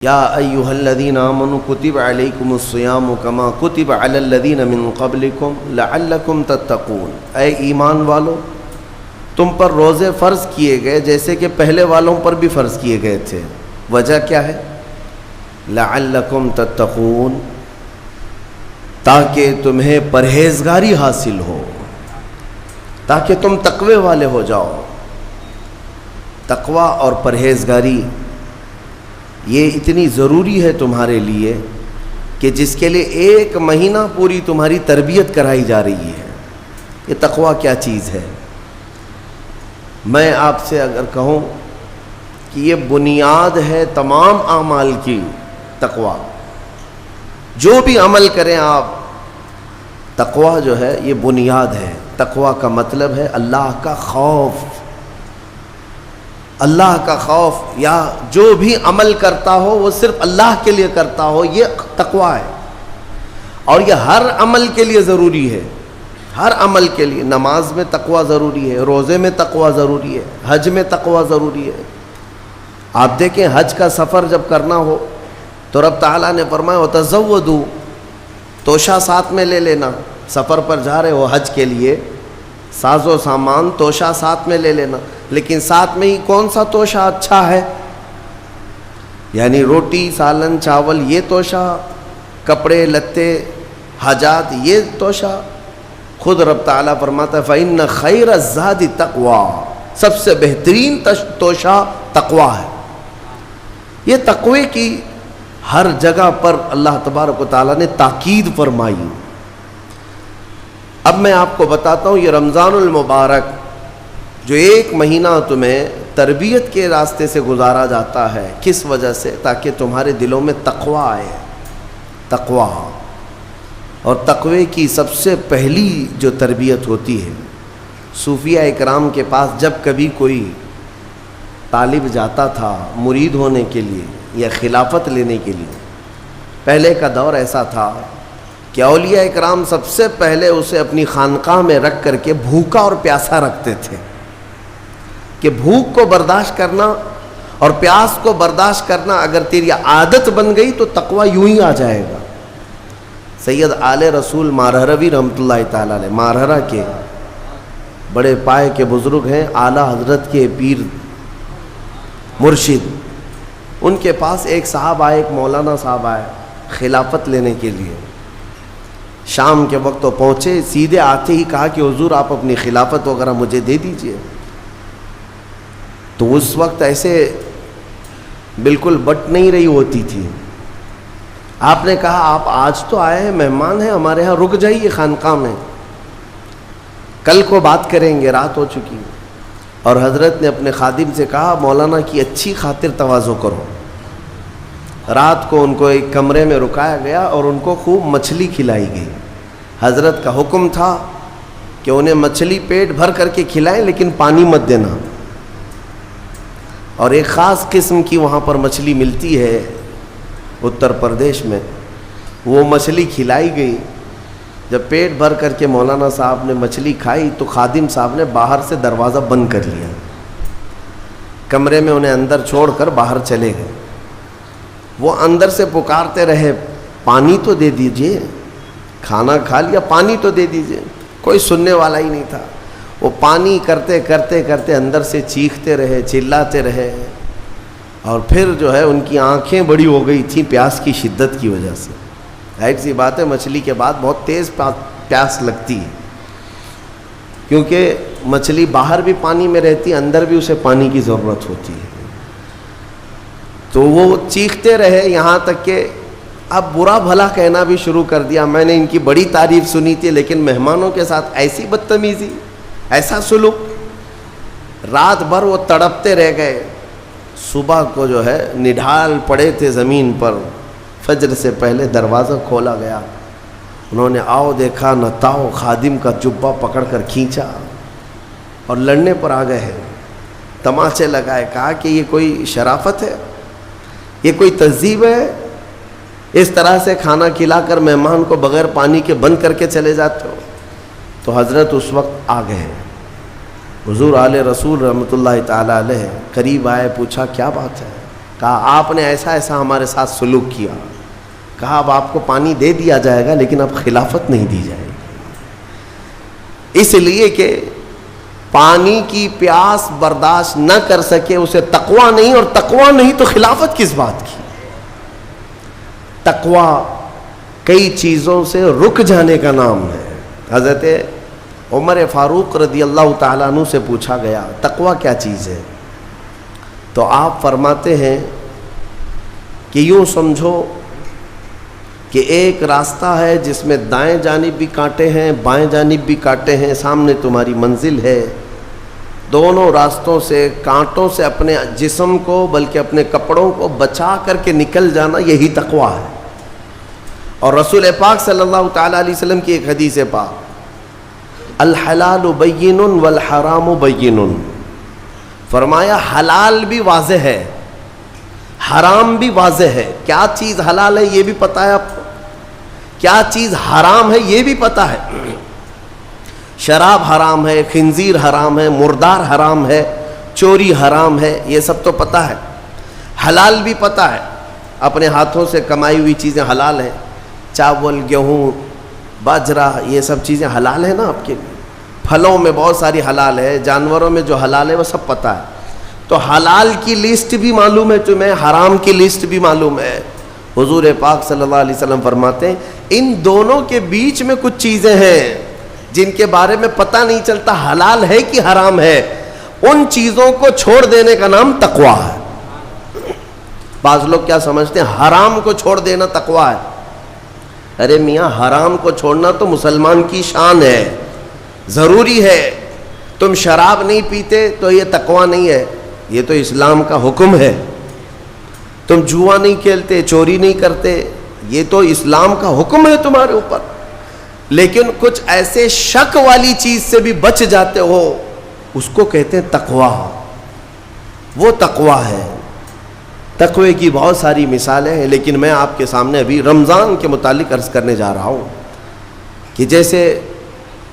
یا ایھا الذین آمنوا کتب علیکم الصیام کما کتب علی الذین من قبلکم لعلکم تتقون۔ اے ایمان والو، تم پر روزے فرض کیے گئے جیسے کہ پہلے والوں پر بھی فرض کیے گئے تھے۔ وجہ کیا ہے؟ لعلکم تتقون، تاکہ تمہیں پرہیزگاری حاصل ہو، تاکہ تم تقوی والے ہو جاؤ۔ تقوی اور پرہیزگاری یہ اتنی ضروری ہے تمہارے لیے کہ جس کے لیے 1 مہینہ پوری تمہاری تربیت کرائی جا رہی ہے۔ یہ تقوی کیا چیز ہے؟ میں آپ سے اگر کہوں کہ یہ بنیاد ہے تمام اعمال کی، تقوی جو بھی عمل کریں آپ، تقوی جو ہے یہ بنیاد ہے۔ تقوی کا مطلب ہے اللہ کا خوف، اللہ کا خوف، یا جو بھی عمل کرتا ہو وہ صرف اللہ کے لیے کرتا ہو، یہ تقوی ہے۔ اور یہ ہر عمل کے لیے ضروری ہے، ہر عمل کے لیے۔ نماز میں تقوی ضروری ہے، روزے میں تقوی ضروری ہے، حج میں تقوی ضروری ہے۔ آپ دیکھیں حج کا سفر جب کرنا ہو تو رب تعالیٰ نے فرمایا وَتَزَوَّدُوا، توشہ ساتھ میں لے لینا۔ سفر پر جا رہے ہو حج کے لیے، ساز و سامان توشہ ساتھ میں لے لینا، لیکن ساتھ میں ہی کون سا توشہ اچھا ہے؟ یعنی روٹی، سالن، چاول، یہ توشہ، کپڑے لتے، حاجات، یہ توشہ۔ خود رب تعالیٰ فرماتا ہے فَإِنَّ خَيْرَ الزَّادِ تَقْوَىٰ، سب سے بہترین توشہ تقوی ہے۔ یہ تقوی کی ہر جگہ پر اللہ تبارک و تعالیٰ نے تاکید فرمائی۔ اب میں آپ کو بتاتا ہوں یہ رمضان المبارک جو 1 مہینہ تمہیں تربیت کے راستے سے گزارا جاتا ہے، کس وجہ سے؟ تاکہ تمہارے دلوں میں تقوی آئے، تقوی۔ اور تقوی کی سب سے پہلی جو تربیت ہوتی ہے، صوفیہ اکرام کے پاس جب کبھی کوئی طالب جاتا تھا مرید ہونے کے لیے یا خلافت لینے کے لیے، پہلے کا دور ایسا تھا کہ اولیاء اکرام سب سے پہلے اسے اپنی خانقاہ میں رکھ کر کے بھوکا اور پیاسا رکھتے تھے، کہ بھوک کو برداشت کرنا اور پیاس کو برداشت کرنا اگر تیری عادت بن گئی تو تقوی یوں ہی آ جائے گا۔ سید آل رسول مارہروی رحمۃ اللہ تعالیٰ علیہ، مارہرہ کے بڑے پائے کے بزرگ ہیں، اعلیٰ حضرت کے پیر مرشد، ان کے پاس ایک صاحب آئے، ایک مولانا صاحب آئے خلافت لینے کے لیے۔ شام کے وقت وہ پہنچے، سیدھے آتے ہی کہا کہ حضور آپ اپنی خلافت وغیرہ مجھے دے دیجئے۔ تو اس وقت ایسے بالکل بٹ نہیں رہی ہوتی تھی۔ آپ نے کہا آپ آج تو آئے ہیں، مہمان ہیں ہمارے ہاں، رک جائیے خانقاہ میں، کل کو بات کریں گے، رات ہو چکی۔ اور حضرت نے اپنے خادم سے کہا مولانا کی اچھی خاطر تواضع کرو۔ رات کو ان کو ایک کمرے میں رکایا گیا اور ان کو خوب مچھلی کھلائی گئی۔ حضرت کا حکم تھا کہ انہیں مچھلی پیٹ بھر کر کے کھلائیں لیکن پانی مت دینا۔ اور ایک خاص قسم کی وہاں پر مچھلی ملتی ہے اتر پردیش میں، وہ مچھلی کھلائی گئی۔ جب پیٹ بھر کر کے مولانا صاحب نے مچھلی کھائی تو خادم صاحب نے باہر سے دروازہ بند کر لیا، کمرے میں انہیں اندر چھوڑ کر باہر چلے گئے۔ وہ اندر سے پکارتے رہے پانی تو دے دیجئے، کھانا کھا لیا پانی تو دے دیجئے، کوئی سننے والا ہی نہیں تھا۔ وہ پانی کرتے کرتے کرتے اندر سے چیختے رہے، چلاتے رہے، اور پھر جو ہے ان کی آنکھیں بڑی ہو گئی تھیں پیاس کی شدت کی وجہ سے۔ ظاہر سی بات ہے مچھلی کے بعد بہت تیز پیاس لگتی ہے، کیونکہ مچھلی باہر بھی پانی میں رہتی ہے، اندر بھی اسے پانی کی ضرورت ہوتی ہے۔ تو وہ چیختے رہے یہاں تک کہ اب برا بھلا کہنا بھی شروع کر دیا، میں نے ان کی بڑی تعریف سنی تھی لیکن مہمانوں کے ساتھ ایسی بدتمیزی، ایسا سلوک۔ رات بھر وہ تڑپتے رہ گئے، صبح کو جو ہے نڈھال پڑے تھے زمین پر، فجر سے پہلے دروازہ کھولا گیا، انہوں نے آؤ دیکھا نہ تاؤ، خادم کا جبہ پکڑ کر کھینچا اور لڑنے پر آ گئے ہیں، تماچے لگائے۔ کہا کہ یہ کوئی شرافت ہے، یہ کوئی تہذیب ہے؟ اس طرح سے کھانا کھلا کر مہمان کو بغیر پانی کے بند کر کے چلے جاتے ہو؟ تو حضرت اس وقت آ گئے، حضور آل رسول رحمۃ اللہ تعالیٰ علیہ قریب آئے، پوچھا کیا بات ہے؟ کہا آپ نے ایسا ایسا ہمارے ساتھ سلوک کیا. کہا اب آپ کو پانی دے دیا جائے گا لیکن اب خلافت نہیں دی جائے گی، اس لیے کہ پانی کی پیاس برداشت نہ کر سکے اسے تقویٰ نہیں، اور تقویٰ نہیں تو خلافت کس بات کی. تقویٰ کئی چیزوں سے رک جانے کا نام ہے. حضرت عمر فاروق رضی اللہ تعالیٰ عنہ سے پوچھا گیا تقویٰ کیا چیز ہے، تو آپ فرماتے ہیں کہ یوں سمجھو کہ ایک راستہ ہے جس میں دائیں جانب بھی کانٹے ہیں بائیں جانب بھی کانٹے ہیں، سامنے تمہاری منزل ہے، دونوں راستوں سے کانٹوں سے اپنے جسم کو بلکہ اپنے کپڑوں کو بچا کر کے نکل جانا، یہی تقویٰ ہے. اور رسول پاک صلی اللہ تعالیٰ علیہ وسلم کی ایک حدیث پاک، الحلال بین والحرام بین، فرمایا حلال بھی واضح ہے حرام بھی واضح ہے. کیا چیز حلال ہے یہ بھی پتہ ہے آپ کو، کیا چیز حرام ہے یہ بھی پتہ ہے. شراب حرام ہے، خنزیر حرام ہے، مردار حرام ہے، چوری حرام ہے، یہ سب تو پتہ ہے. حلال بھی پتہ ہے، اپنے ہاتھوں سے کمائی ہوئی چیزیں حلال ہیں، چاول گیہوں باجرہ یہ سب چیزیں حلال ہیں نا آپ کے لیے. پھلوں میں بہت ساری حلال ہے، جانوروں میں جو حلال ہے وہ سب پتہ ہے. تو حلال کی لسٹ بھی معلوم ہے تمہیں، حرام کی لسٹ بھی معلوم ہے. حضور پاک صلی اللہ علیہ وسلم فرماتے ہیں ان دونوں کے بیچ میں کچھ چیزیں ہیں جن کے بارے میں پتہ نہیں چلتا حلال ہے کہ حرام ہے، ان چیزوں کو چھوڑ دینے کا نام تقویٰ ہے. بعض لوگ کیا سمجھتے ہیں حرام کو چھوڑ دینا تقویٰ ہے. ارے میاں حرام کو چھوڑنا تو مسلمان کی شان ہے، ضروری ہے. تم شراب نہیں پیتے تو یہ تقویٰ نہیں ہے، یہ تو اسلام کا حکم ہے. تم جوا نہیں کھیلتے، چوری نہیں کرتے، یہ تو اسلام کا حکم ہے تمہارے اوپر. لیکن کچھ ایسے شک والی چیز سے بھی بچ جاتے ہو، اس کو کہتے ہیں تقویٰ. وہ تقویٰ ہے. تقوی کی بہت ساری مثالیں ہیں، لیکن میں آپ کے سامنے ابھی رمضان کے متعلق عرض کرنے جا رہا ہوں کہ جیسے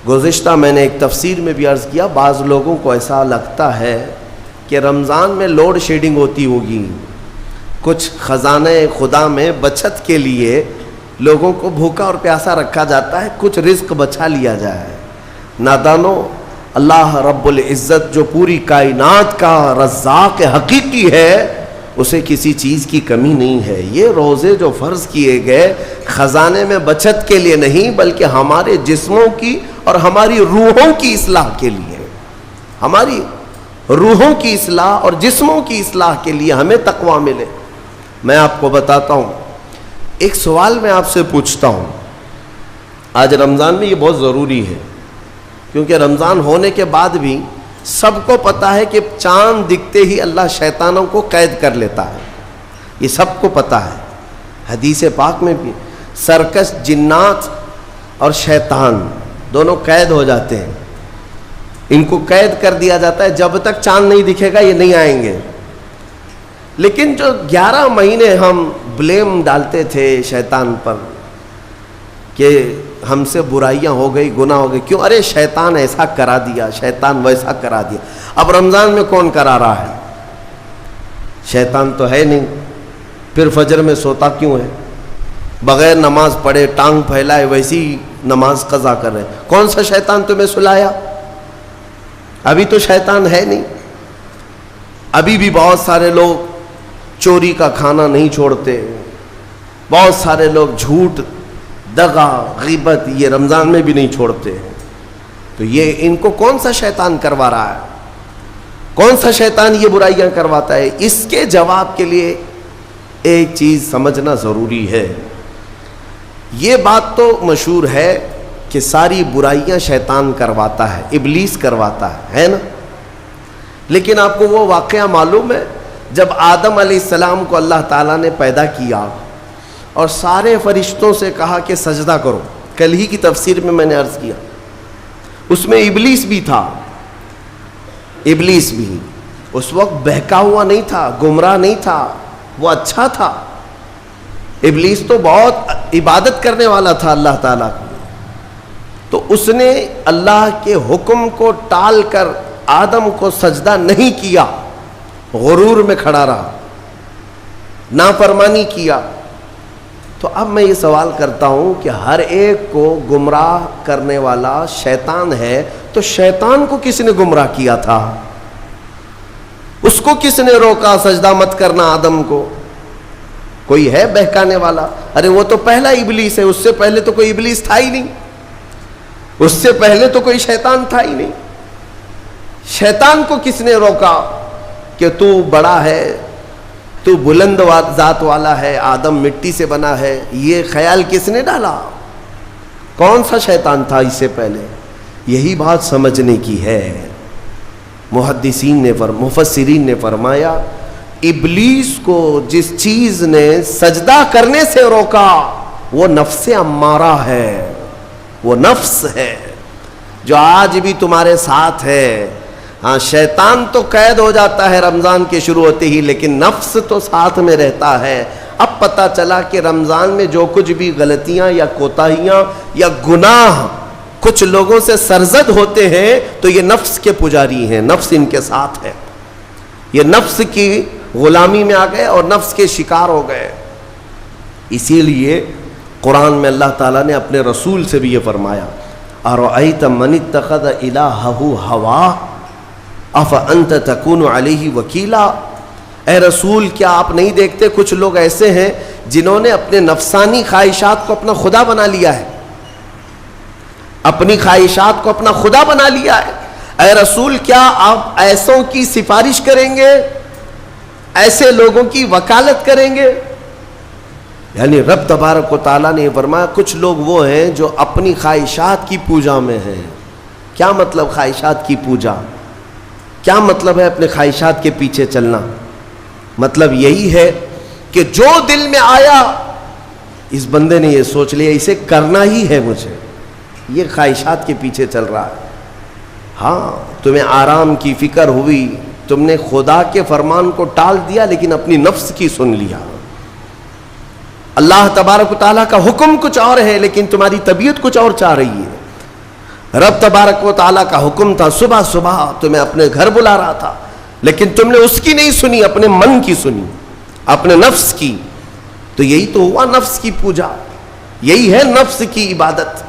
گزشتہ میں نے ایک تفسیر میں بھی عرض کیا، بعض لوگوں کو ایسا لگتا ہے کہ رمضان میں لوڈ شیڈنگ ہوتی ہوگی، کچھ خزانہ خدا میں بچت کے لیے لوگوں کو بھوکا اور پیاسا رکھا جاتا ہے، کچھ رزق بچا لیا جائے. نادانو، اللہ رب العزت جو پوری کائنات کا رزاق حقیقی ہے اسے کسی چیز کی کمی نہیں ہے. یہ روزے جو فرض کیے گئے خزانے میں بچت کے لیے نہیں بلکہ ہمارے جسموں کی اور ہماری روحوں کی اصلاح کے لیے، ہماری روحوں کی اصلاح اور جسموں کی اصلاح کے لیے ہمیں تقویٰ ملے. میں آپ کو بتاتا ہوں، ایک سوال میں آپ سے پوچھتا ہوں. آج رمضان میں یہ بہت ضروری ہے کیونکہ رمضان ہونے کے بعد بھی سب کو پتہ ہے کہ چاند دکھتے ہی اللہ شیطانوں کو قید کر لیتا ہے، یہ سب کو پتہ ہے. حدیث پاک میں بھی سرکش جنات اور شیطان دونوں قید ہو جاتے ہیں، ان کو قید کر دیا جاتا ہے، جب تک چاند نہیں دکھے گا یہ نہیں آئیں گے. لیکن جو 11 مہینے ہم بلیم ڈالتے تھے شیطان پر کہ ہم سے برائیاں ہو گئی، گناہ ہو گئی، کیوں؟ ارے شیطان ایسا کرا دیا، شیطان ویسا کرا دیا. اب رمضان میں کون کرا رہا ہے؟ شیطان تو ہے نہیں، پھر فجر میں سوتا کیوں ہے؟ بغیر نماز پڑھے ٹانگ پھیلائے ویسی نماز قضا کر رہے. کون سا شیطان تمہیں سلایا؟ ابھی تو شیطان ہے نہیں. ابھی بھی بہت سارے لوگ چوری کا کھانا نہیں چھوڑتے، بہت سارے لوگ جھوٹ، دغا، غیبت یہ رمضان میں بھی نہیں چھوڑتے. تو یہ ان کو کون سا شیطان کروا رہا ہے؟ کون سا شیطان یہ برائیاں کرواتا ہے؟ اس کے جواب کے لیے ایک چیز سمجھنا ضروری ہے. یہ بات تو مشہور ہے کہ ساری برائیاں شیطان کرواتا ہے، ابلیس کرواتا ہے نا. لیکن آپ کو وہ واقعہ معلوم ہے جب آدم علیہ السلام کو اللہ تعالیٰ نے پیدا کیا اور سارے فرشتوں سے کہا کہ سجدہ کرو، کل ہی کی تفسیر میں نے عرض کیا، اس میں ابلیس بھی تھا. ابلیس بھی اس وقت بہکا ہوا نہیں تھا، گمراہ نہیں تھا، وہ اچھا تھا. ابلیس تو بہت عبادت کرنے والا تھا اللہ تعالیٰ کی. تو اس نے اللہ کے حکم کو ٹال کر آدم کو سجدہ نہیں کیا، غرور میں کھڑا رہا. نافرمانی کیا. تو اب میں یہ سوال کرتا ہوں کہ ہر ایک کو گمراہ کرنے والا شیطان ہے، تو شیطان کو کس نے گمراہ کیا تھا؟ اس کو کس نے روکا سجدہ مت کرنا آدم کو؟ کوئی ہے بہکانے والا؟ ارے وہ تو پہلا ابلیس ہے، اس سے پہلے تو کوئی ابلیس تھا ہی نہیں، اس سے پہلے تو کوئی شیطان تھا ہی نہیں. شیطان کو کس نے روکا کہ تو بڑا ہے، تو بلند ذات والا ہے، آدم مٹی سے بنا ہے؟ یہ خیال کس نے ڈالا؟ کون سا شیطان تھا اس سے پہلے؟ یہی بات سمجھنے کی ہے. محدثین نے مفسرین نے فرمایا ابلیس کو جس چیز نے سجدہ کرنے سے روکا وہ نفس امارہ ہے، وہ نفس ہے جو آج بھی تمہارے ساتھ ہے. ہاں شیطان تو قید ہو جاتا ہے رمضان کے شروع ہوتے ہی، لیکن نفس تو ساتھ میں رہتا ہے. اب پتہ چلا کہ رمضان میں جو کچھ بھی غلطیاں یا کوتاہیاں یا گناہ کچھ لوگوں سے سرزد ہوتے ہیں تو یہ نفس کے پجاری ہیں، نفس ان کے ساتھ ہے. یہ نفس کی غلامی میں آ گئے اور نفس کے شکار ہو گئے. اسی لیے قرآن میں اللہ تعالیٰ نے اپنے رسول سے بھی یہ فرمایا اَرَأَيْتَ مَنِ اتَّخَذَ إِلَٰهَهُ هَوَاهُ أَفَأَنْتَ تَكُونُ عَلَيْهِ وَكِيلًا. اے رسول کیا آپ نہیں دیکھتے کچھ لوگ ایسے ہیں جنہوں نے اپنے نفسانی خواہشات کو اپنا خدا بنا لیا ہے، اپنی خواہشات کو اپنا خدا بنا لیا ہے. اے رسول کیا آپ ایسوں کی سفارش کریں گے، ایسے لوگوں کی وکالت کریں گے؟ یعنی رب تبارک و تعالیٰ نے فرمایا کچھ لوگ وہ ہیں جو اپنی خواہشات کی پوجا میں ہیں. کیا مطلب خواہشات کی پوجا؟ کیا مطلب ہے اپنے خواہشات کے پیچھے چلنا؟ مطلب یہی ہے کہ جو دل میں آیا اس بندے نے یہ سوچ لیا اسے کرنا ہی ہے مجھے، یہ خواہشات کے پیچھے چل رہا ہے. ہاں تمہیں آرام کی فکر ہوئی، تم نے خدا کے فرمان کو ٹال دیا لیکن اپنی نفس کی سن لیا. اللہ تبارک و تعالیٰ کا حکم کچھ اور ہے لیکن تمہاری طبیعت کچھ اور چاہ رہی ہے. رب تبارک و تعالیٰ کا حکم تھا صبح صبح تمہیں اپنے گھر بلا رہا تھا لیکن تم نے اس کی نہیں سنی، اپنے من کی سنی، اپنے نفس کی. تو یہی تو ہوا نفس کی پوجا، یہی ہے نفس کی عبادت،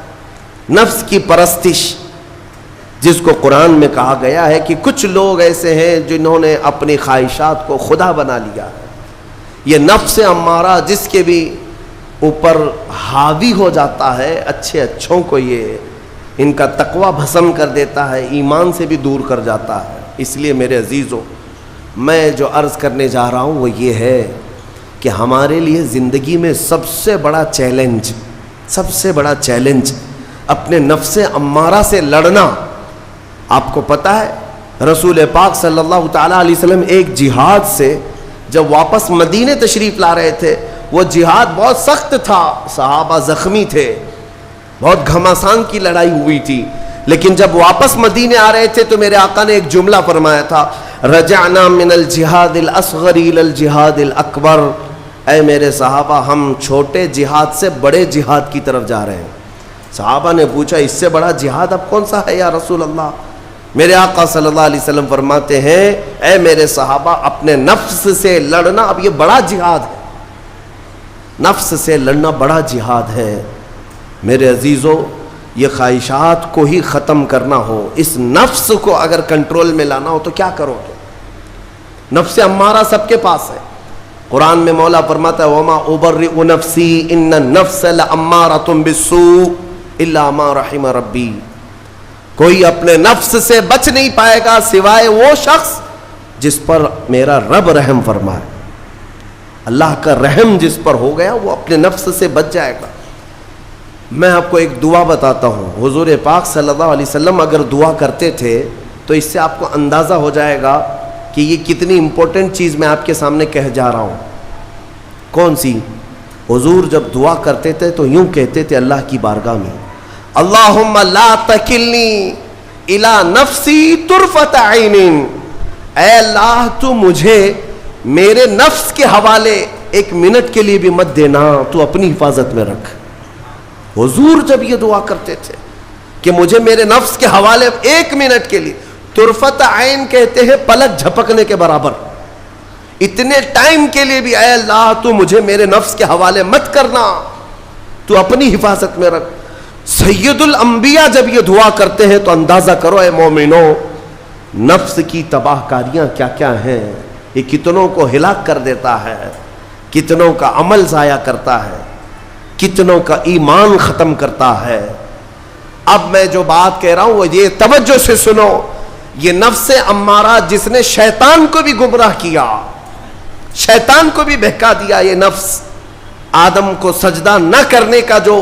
نفس کی پرستش، جس کو قرآن میں کہا گیا ہے کہ کچھ لوگ ایسے ہیں جنہوں نے اپنی خواہشات کو خدا بنا لیا ہے. یہ نفس امارہ جس کے بھی اوپر حاوی ہو جاتا ہے، اچھے اچھوں کو یہ ان کا تقوی بھسم کر دیتا ہے، ایمان سے بھی دور کر جاتا ہے. اس لیے میرے عزیزوں میں جو عرض کرنے جا رہا ہوں وہ یہ ہے کہ ہمارے لیے زندگی میں سب سے بڑا چیلنج اپنے نفس امارہ سے لڑنا. آپ کو پتہ ہے رسول پاک صلی اللہ تعالیٰ علیہ وسلم ایک جہاد سے جب واپس مدینے تشریف لا رہے تھے، وہ جہاد بہت سخت تھا، صحابہ زخمی تھے، بہت گھماسان کی لڑائی ہوئی تھی، لیکن جب واپس مدینے آ رہے تھے تو میرے آقا نے ایک جملہ فرمایا تھا رجعنا من الجہاد الاصغر الى الجہاد الاکبر. اے میرے صحابہ ہم چھوٹے جہاد سے بڑے جہاد کی طرف جا رہے ہیں. صحابہ نے پوچھا اس سے بڑا جہاد اب کون سا ہے یا رسول اللہ؟ میرے آقا صلی اللہ علیہ وسلم فرماتے ہیں اے میرے صحابہ اپنے نفس سے لڑنا اب یہ بڑا جہاد ہے، نفس سے لڑنا بڑا جہاد ہے. میرے عزیزوں یہ خواہشات کو ہی ختم کرنا ہو، اس نفس کو اگر کنٹرول میں لانا ہو تو کیا کرو گے؟ نفس امارہ سب کے پاس ہے. قرآن میں مولا فرماتا ہے وما ابرئ نفسی ان النفس لامارۃ بالسوء الا ما رحم ربی. کوئی اپنے نفس سے بچ نہیں پائے گا سوائے وہ شخص جس پر میرا رب رحم فرمائے. اللہ کا رحم جس پر ہو گیا وہ اپنے نفس سے بچ جائے گا. میں آپ کو ایک دعا بتاتا ہوں، حضور پاک صلی اللہ علیہ وسلم اگر دعا کرتے تھے تو اس سے آپ کو اندازہ ہو جائے گا کہ یہ کتنی امپورٹنٹ چیز میں آپ کے سامنے کہہ جا رہا ہوں. کون سی؟ حضور جب دعا کرتے تھے تو یوں کہتے تھے اللہ کی بارگاہ میں اللہم لا تکلنی الی نفسی طرفۃ عین. اے اللہ تو مجھے میرے نفس کے حوالے ایک منٹ کے لیے بھی مت دینا، تو اپنی حفاظت میں رکھ. حضور جب یہ دعا کرتے تھے کہ مجھے میرے نفس کے حوالے ایک منٹ کے لیے، طرفۃ عین کہتے ہیں پلک جھپکنے کے برابر، اتنے ٹائم کے لیے بھی اے اللہ تو مجھے میرے نفس کے حوالے مت کرنا، تو اپنی حفاظت میں رکھ۔ سید الانبیاء جب یہ دعا کرتے ہیں تو اندازہ کرو اے مومنو، نفس کی تباہ کاریاں کیا کیا ہیں، یہ کتنوں کو ہلاک کر دیتا ہے، کتنوں کا عمل ضائع کرتا ہے، کتنوں کا ایمان ختم کرتا ہے۔ اب میں جو بات کہہ رہا ہوں وہ یہ توجہ سے سنو، یہ نفس امارہ جس نے شیطان کو بھی گمراہ کیا، شیطان کو بھی بہکا دیا، یہ نفس آدم کو سجدہ نہ کرنے کا جو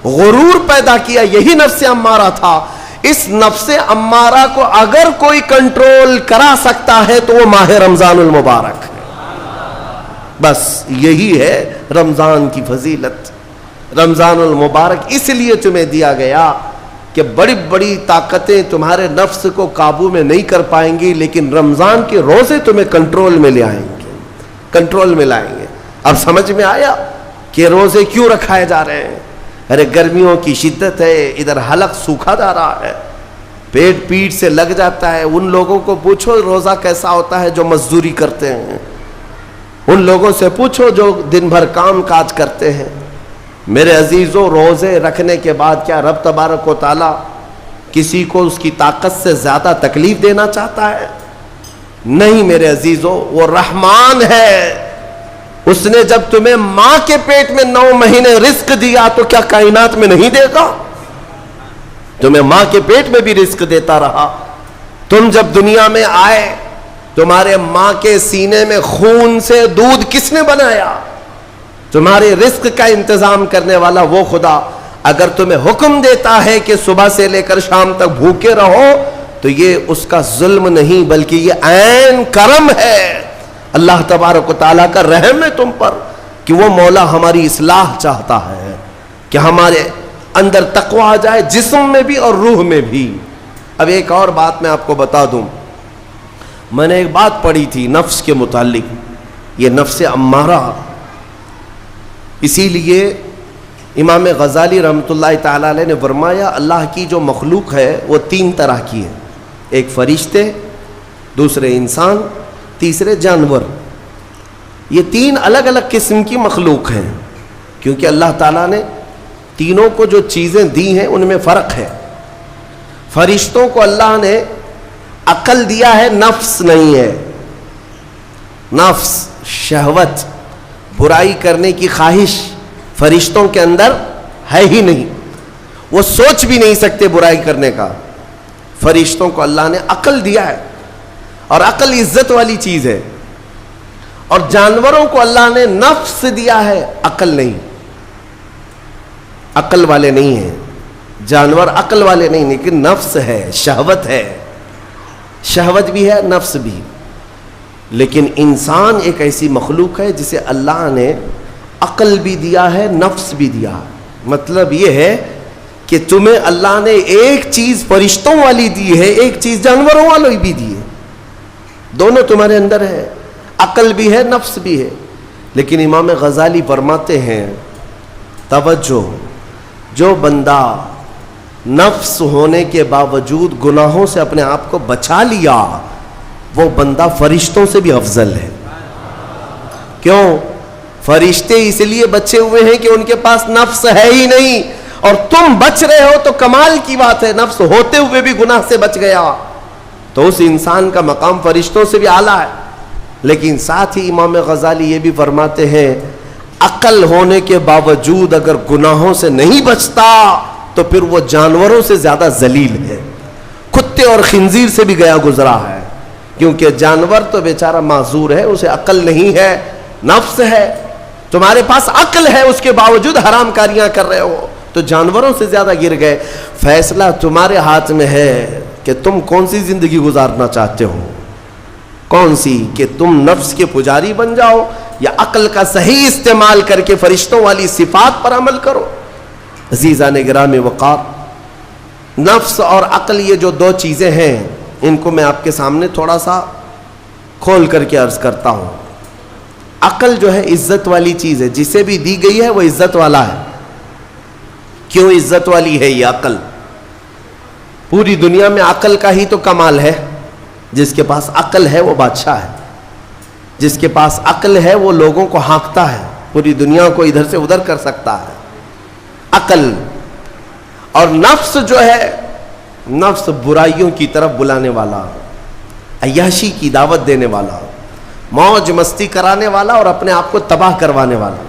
غرور پیدا کیا، یہی نفس امارہ تھا۔ اس نفس امارہ کو اگر کوئی کنٹرول کرا سکتا ہے تو وہ ماہ رمضان المبارک ہے۔ بس یہی ہے رمضان کی فضیلت۔ رمضان المبارک اس لیے تمہیں دیا گیا کہ بڑی بڑی طاقتیں تمہارے نفس کو قابو میں نہیں کر پائیں گی، لیکن رمضان کے روزے تمہیں کنٹرول میں لے آئیں گے، کنٹرول میں لائیں گے۔ اب سمجھ میں آیا کہ روزے کیوں رکھائے جا رہے ہیں؟ ارے گرمیوں کی شدت ہے، ادھر حلق سوکھا جا رہا ہے، پیٹ پیٹ سے لگ جاتا ہے۔ ان لوگوں کو پوچھو روزہ کیسا ہوتا ہے جو مزدوری کرتے ہیں، ان لوگوں سے پوچھو جو دن بھر کام کاج کرتے ہیں۔ میرے عزیزوں، روزے رکھنے کے بعد کیا رب تبارک و تعالی کسی کو اس کی طاقت سے زیادہ تکلیف دینا چاہتا ہے؟ نہیں میرے عزیزوں، وہ رحمان ہے۔ اس نے جب تمہیں ماں کے پیٹ میں 9 مہینے رزق دیا تو کیا کائنات میں نہیں دے گا؟ تمہیں ماں کے پیٹ میں بھی رزق دیتا رہا۔ تم جب دنیا میں آئے، تمہارے ماں کے سینے میں خون سے دودھ کس نے بنایا؟ تمہارے رزق کا انتظام کرنے والا وہ خدا۔ اگر تمہیں حکم دیتا ہے کہ صبح سے لے کر شام تک بھوکے رہو تو یہ اس کا ظلم نہیں بلکہ یہ عین کرم ہے، اللہ تبارک و تعالیٰ کا رحم ہے تم پر کہ وہ مولا ہماری اصلاح چاہتا ہے کہ ہمارے اندر تقوی آ جائے، جسم میں بھی اور روح میں بھی۔ اب ایک اور بات میں آپ کو بتا دوں، میں نے ایک بات پڑھی تھی نفس کے متعلق، یہ نفس امارہ، اسی لیے امام غزالی رحمۃ اللہ تعالیٰ علیہ نے فرمایا اللہ کی جو مخلوق ہے وہ 3 طرح کی ہے، ایک فرشتے، دوسرے انسان، تیسرے جانور۔ یہ 3 الگ الگ قسم کی مخلوق ہیں، کیونکہ اللہ تعالیٰ نے تینوں کو جو چیزیں دی ہیں ان میں فرق ہے۔ فرشتوں کو اللہ نے عقل دیا ہے، نفس نہیں ہے۔ نفس، شہوت، برائی کرنے کی خواہش فرشتوں کے اندر ہے ہی نہیں، وہ سوچ بھی نہیں سکتے برائی کرنے کا۔ فرشتوں کو اللہ نے عقل دیا ہے، اور عقل عزت والی چیز ہے۔ اور جانوروں کو اللہ نے نفس دیا ہے، عقل نہیں، عقل والے نہیں ہیں جانور، عقل والے نہیں، لیکن نفس ہے، شہوت ہے، شہوت بھی ہے، نفس بھی۔ لیکن انسان ایک ایسی مخلوق ہے جسے اللہ نے عقل بھی دیا ہے، نفس بھی دیا ہے۔ مطلب یہ ہے کہ تمہیں اللہ نے ایک چیز فرشتوں والی دی ہے، ایک چیز جانوروں والی بھی دی ہے، دونوں تمہارے اندر ہے، عقل بھی ہے، نفس بھی ہے۔ لیکن امام غزالی فرماتے ہیں توجہ، جو بندہ نفس ہونے کے باوجود گناہوں سے اپنے آپ کو بچا لیا وہ بندہ فرشتوں سے بھی افضل ہے۔ کیوں؟ فرشتے اس لیے بچے ہوئے ہیں کہ ان کے پاس نفس ہے ہی نہیں، اور تم بچ رہے ہو تو کمال کی بات ہے، نفس ہوتے ہوئے بھی گناہ سے بچ گیا تو اس انسان کا مقام فرشتوں سے بھی اعلیٰ ہے۔ لیکن ساتھ ہی امام غزالی یہ بھی فرماتے ہیں عقل ہونے کے باوجود اگر گناہوں سے نہیں بچتا تو پھر وہ جانوروں سے زیادہ ذلیل ہے، کتے اور خنزیر سے بھی گیا گزرا ہے، کیونکہ جانور تو بیچارہ معذور ہے، اسے عقل نہیں ہے، نفس ہے۔ تمہارے پاس عقل ہے، اس کے باوجود حرام کاریاں کر رہے ہو تو جانوروں سے زیادہ گر گئے۔ فیصلہ تمہارے ہاتھ میں ہے کہ تم کون سی زندگی گزارنا چاہتے ہو، کون سی، کہ تم نفس کے پجاری بن جاؤ یا عقل کا صحیح استعمال کر کے فرشتوں والی صفات پر عمل کرو۔ عزیزان گرامی وقار، نفس اور عقل یہ جو 2 چیزیں ہیں ان کو میں آپ کے سامنے تھوڑا سا کھول کر کے عرض کرتا ہوں۔ عقل جو ہے عزت والی چیز ہے، جسے بھی دی گئی ہے وہ عزت والا ہے۔ کیوں عزت والی ہے یہ عقل؟ پوری دنیا میں عقل کا ہی تو کمال ہے، جس کے پاس عقل ہے وہ بادشاہ ہے۔ جس کے پاس عقل ہے وہ لوگوں کو ہانکتا ہے, پوری دنیا کو ادھر سے ادھر کر سکتا ہے, عقل. اور نفس جو ہے, نفس برائیوں کی طرف بلانے والا, عیاشی کی دعوت دینے والا, موج مستی کرانے والا اور اپنے آپ کو تباہ کروانے والا.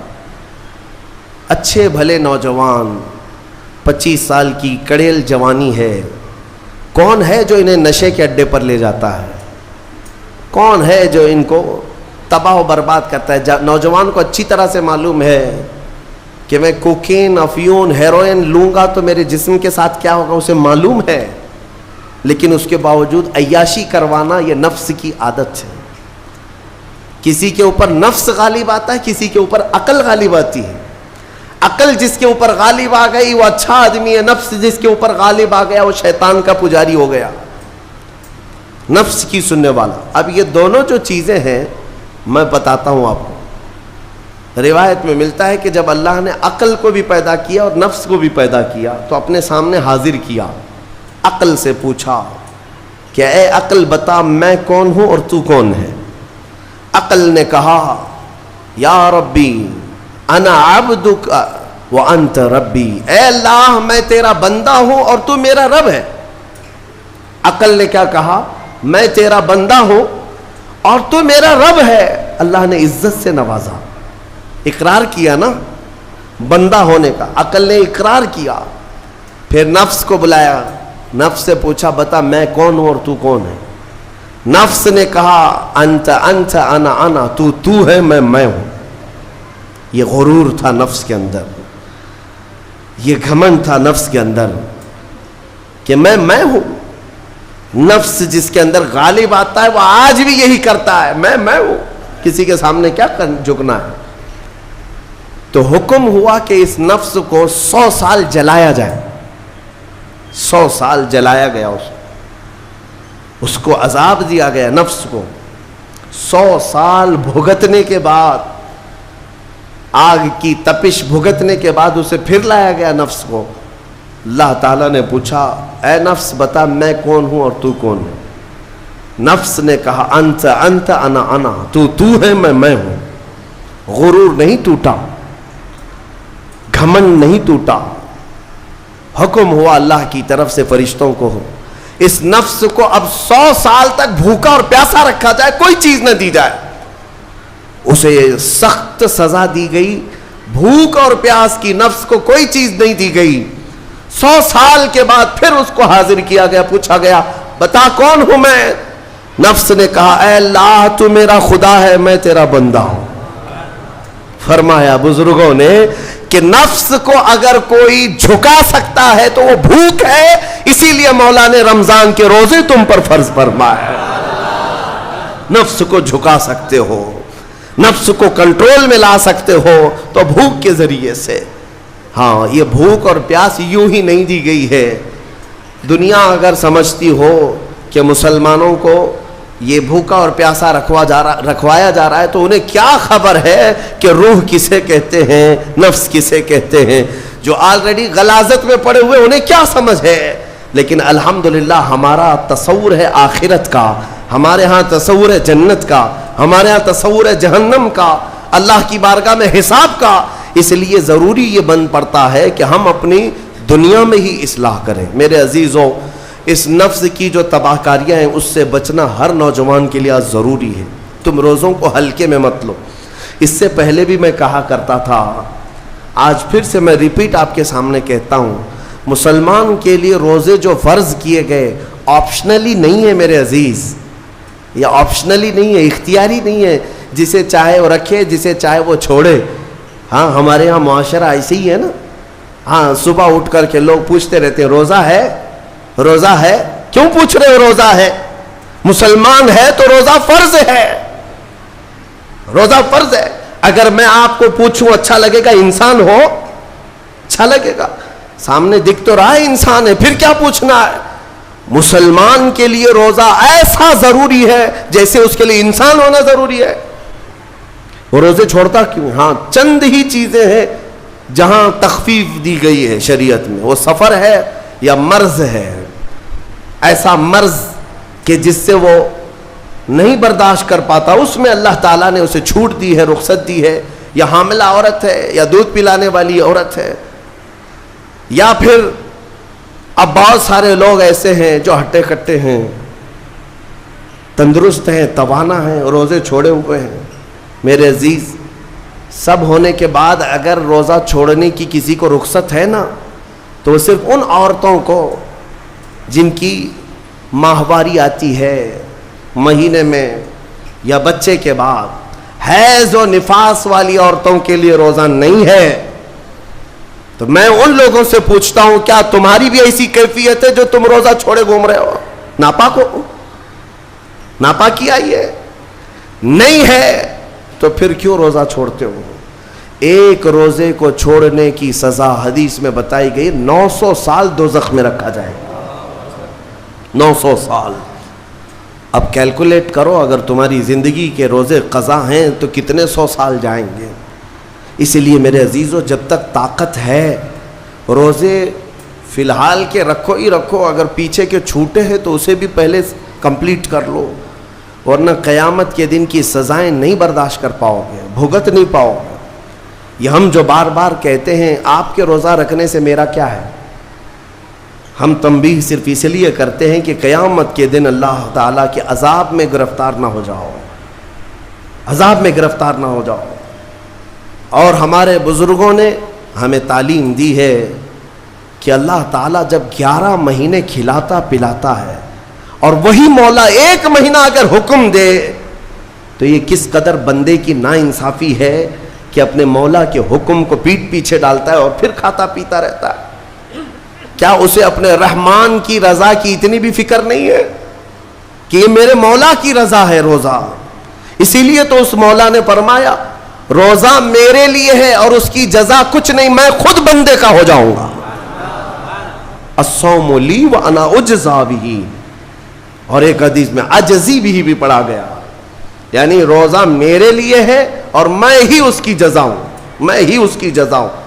اچھے بھلے نوجوان 25 سال کی کڑیل جوانی ہے, کون ہے جو انہیں نشے کے اڈے پر لے جاتا ہے؟ کون ہے جو ان کو تباہ و برباد کرتا ہے؟ نوجوان کو اچھی طرح سے معلوم ہے کہ میں کوکین, افیون, ہیروئن لوں گا تو میرے جسم کے ساتھ کیا ہوگا, اسے معلوم ہے. لیکن اس کے باوجود عیاشی کروانا یہ نفس کی عادت ہے. کسی کے اوپر نفس غالب آتا ہے, کسی کے اوپر عقل غالب آتی ہے. عقل جس کے اوپر غالب آ گئی وہ اچھا آدمی ہے, نفس جس کے اوپر غالب آ گیا وہ شیطان کا پجاری ہو گیا, نفس کی سننے والا. اب یہ دونوں جو چیزیں ہیں میں بتاتا ہوں آپ کو. روایت میں ملتا ہے کہ جب اللہ نے عقل کو بھی پیدا کیا اور نفس کو بھی پیدا کیا تو اپنے سامنے حاضر کیا, عقل سے پوچھا کہ اے عقل بتا میں کون ہوں اور تو کون ہے؟ عقل نے کہا یا ربی انا عبدک وانت ربی, اے اللہ میں تیرا بندہ ہوں اور تو میرا رب ہے. عقل نے کیا کہا؟ میں تیرا بندہ ہوں اور تو میرا رب ہے. اللہ نے عزت سے نوازا, اقرار کیا نا بندہ ہونے کا, عقل نے اقرار کیا. پھر نفس کو بلایا, نفس سے پوچھا بتا میں کون ہوں اور تو کون ہے؟ نفس نے کہا انت انت انا انا, تو ہے میں ہوں. یہ غرور تھا نفس کے اندر, یہ گھمنڈ تھا نفس کے اندر کہ میں ہوں. نفس جس کے اندر غالب آتا ہے وہ آج بھی یہی کرتا ہے, میں ہوں, کسی کے سامنے کیا جھکنا ہے. تو حکم ہوا کہ اس نفس کو 100 سال جلایا جائے. 100 سال جلایا گیا, اس کو عذاب دیا گیا نفس کو. 100 سال بھگتنے کے بعد, آگ کی تپش بھگتنے کے بعد اسے پھر لایا گیا نفس کو. اللہ تعالیٰ نے پوچھا اے نفس بتا میں کون ہوں اور تو کون ہے؟ نفس نے کہا انت انت انا انا, تو ہے میں ہوں. غرور نہیں ٹوٹا, گھمنڈ نہیں ٹوٹا. حکم ہوا اللہ کی طرف سے فرشتوں کو, اس نفس کو اب 100 سال تک بھوکا اور پیاسا رکھا جائے, کوئی چیز نہ دی جائے. اسے سخت سزا دی گئی. بھوک اور پیاس کی نفس کو کوئی چیز نہیں دی گئی. 100 سال کے بعد پھر اس کو حاضر کیا گیا, پوچھا گیا بتا کون ہوں میں؟ نفس نے کہا اے اللہ تو میرا خدا ہے, میں تیرا بندہ ہوں. فرمایا بزرگوں نے کہ نفس کو اگر کوئی جھکا سکتا ہے تو وہ بھوک ہے, اسی لیے مولا نے رمضان کے روزے تم پر فرض فرمایا. نفس کو جھکا سکتے ہو, نفس کو کنٹرول میں لا سکتے ہو تو بھوک کے ذریعے سے. ہاں یہ بھوک اور پیاس یوں ہی نہیں دی گئی ہے. دنیا اگر سمجھتی ہو کہ مسلمانوں کو یہ بھوکا اور پیاسا رکھوایا جا رہا ہے تو انہیں کیا خبر ہے کہ روح کسے کہتے ہیں, نفس کسے کہتے ہیں. جو آلریڈی غلاظت میں پڑے ہوئے انہیں کیا سمجھ ہے. لیکن الحمدللہ ہمارا تصور ہے آخرت کا, ہمارے ہاں تصور ہے جنت کا, ہمارے ہاں تصور ہے جہنم کا, اللہ کی بارگاہ میں حساب کا. اس لیے ضروری یہ بن پڑتا ہے کہ ہم اپنی دنیا میں ہی اصلاح کریں. میرے عزیزوں, اس نفس کی جو تباہ کاریاں ہیں اس سے بچنا ہر نوجوان کے لیے آج ضروری ہے. تم روزوں کو ہلکے میں مت لو. اس سے پہلے بھی میں کہا کرتا تھا, آج پھر سے میں ریپیٹ آپ کے سامنے کہتا ہوں, مسلمان کے لیے روزے جو فرض کیے گئے آپشنلی نہیں ہے میرے عزیز. یہ آپشنلی نہیں ہے, اختیاری نہیں ہے. جسے چاہے وہ رکھے, جسے چاہے وہ چھوڑے. ہاں ہمارے ہاں معاشرہ ایسے ہی ہے نا. ہاں صبح اٹھ کر کے لوگ پوچھتے رہتے ہیں روزہ ہے, روزہ ہے. کیوں پوچھ رہے ہو روزہ ہے؟ مسلمان ہے تو روزہ فرض ہے, روزہ فرض ہے. اگر میں آپ کو پوچھوں اچھا لگے گا؟ انسان ہو اچھا لگے گا, سامنے دکھ تو رہا ہے انسان ہے, پھر کیا پوچھنا ہے. مسلمان کے لیے روزہ ایسا ضروری ہے جیسے اس کے لیے انسان ہونا ضروری ہے. وہ روزے چھوڑتا کیوں؟ ہاں چند ہی چیزیں ہیں جہاں تخفیف دی گئی ہے شریعت میں. وہ سفر ہے یا مرض ہے, ایسا مرض کہ جس سے وہ نہیں برداشت کر پاتا، اس میں اللہ تعالیٰ نے اسے چھوٹ دی ہے، رخصت دی ہے. یا حاملہ عورت ہے، یا دودھ پلانے والی عورت ہے، یا پھر اب بہت سارے لوگ ایسے ہیں جو ہٹے کٹے ہیں، تندرست ہیں، توانا ہیں، روزے چھوڑے ہوئے ہیں. میرے عزیز، سب ہونے کے بعد اگر روزہ چھوڑنے کی کسی کو رخصت ہے نا، تو وہ صرف ان عورتوں کو جن کی ماہواری آتی ہے مہینے میں یا بچے کے بعد. حیض و نفاس والی عورتوں کے لیے روزہ نہیں ہے. تو میں ان لوگوں سے پوچھتا ہوں، کیا تمہاری بھی ایسی کیفیت ہے جو تم روزہ چھوڑے گھوم رہے ہو؟ ناپاک ہو؟ ناپاکی آئی ہے؟ نہیں ہے تو پھر کیوں روزہ چھوڑتے ہو؟ ایک روزے کو چھوڑنے کی سزا حدیث میں بتائی گئی 900 سال دوزخ میں رکھا جائے گا. 900 سال. اب کیلکولیٹ کرو، اگر تمہاری زندگی کے روزے قضا ہیں تو کتنے 100 سال جائیں گے. اس لیے میرے عزیزو، جب تک طاقت ہے روزے فی الحال کے رکھو ہی رکھو. اگر پیچھے کے چھوٹے ہیں تو اسے بھی پہلے کمپلیٹ کر لو، ورنہ قیامت کے دن کی سزائیں نہیں برداشت کر پاؤ گے، بھگت نہیں پاؤ گے. یہ ہم جو بار بار کہتے ہیں آپ کے روزہ رکھنے سے میرا کیا ہے، ہم تنبیہ صرف اس لیے کرتے ہیں کہ قیامت کے دن اللہ تعالیٰ کے عذاب میں گرفتار نہ ہو جاؤ، عذاب میں گرفتار نہ ہو جاؤ. اور ہمارے بزرگوں نے ہمیں تعلیم دی ہے کہ اللہ تعالیٰ جب 11 مہینے کھلاتا پلاتا ہے، اور وہی مولا ایک مہینہ اگر حکم دے تو یہ کس قدر بندے کی ناانصافی ہے کہ اپنے مولا کے حکم کو پیٹ پیچھے ڈالتا ہے اور پھر کھاتا پیتا رہتا ہے. کیا اسے اپنے رحمان کی رضا کی اتنی بھی فکر نہیں ہے کہ یہ میرے مولا کی رضا ہے روزہ؟ اسی لیے تو اس مولا نے فرمایا روزہ میرے لیے ہے اور اس کی جزا کچھ نہیں، میں خود بندے کا ہو جاؤں گا. الصوم لی وانا اجزا بہ. اور ایک حدیث میں عجزی بھی پڑھا گیا، یعنی روزہ میرے لیے ہے اور میں ہی اس کی جزا ہوں، میں ہی اس کی جزا ہوں.